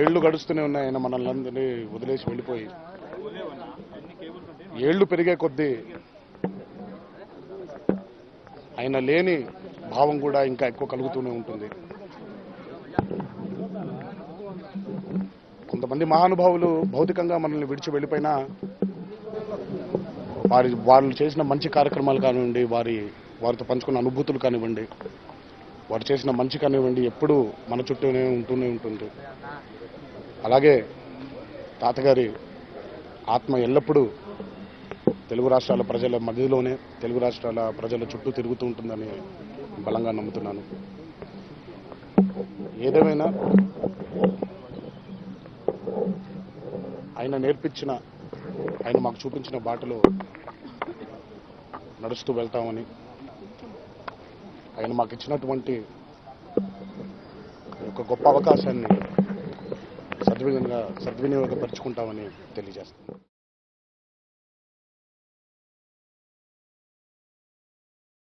ఏళ్లు గడుస్తూనే ఉన్నాయి. ఆయన మనల్ని అందరినీ వదిలేసి వెళ్ళిపోయి ఏళ్లు పెరిగే కొద్దీ ఆయన లేని భావం కూడా ఇంకా ఎక్కువ కలుగుతూనే ఉంటుంది. కొంతమంది మహానుభావులు భౌతికంగా మనల్ని విడిచి వెళ్ళిపోయినా వాళ్ళు చేసిన మంచి కార్యక్రమాలు కానివ్వండి, వారితో పంచుకున్న అనుభూతులు కానివ్వండి, వారు చేసిన మంచి కానివ్వండి ఎప్పుడూ మన చుట్టూనే ఉంటూనే ఉంటుంది. అలాగే తాతగారి ఆత్మ ఎల్లప్పుడూ తెలుగు రాష్ట్రాల ప్రజల మధ్యలోనే, తెలుగు రాష్ట్రాల ప్రజల చుట్టూ తిరుగుతూ ఉంటుందని బలంగా నమ్ముతున్నాను. ఏదేమైనా ఆయన మాకు చూపించిన బాటలో నడుస్తూ వెళ్తామని, ఆయన మాకు ఇచ్చినటువంటి ఒక గొప్ప అవకాశాన్ని సద్వినియోగపరుచుకుంటామని తెలియజేస్తాను.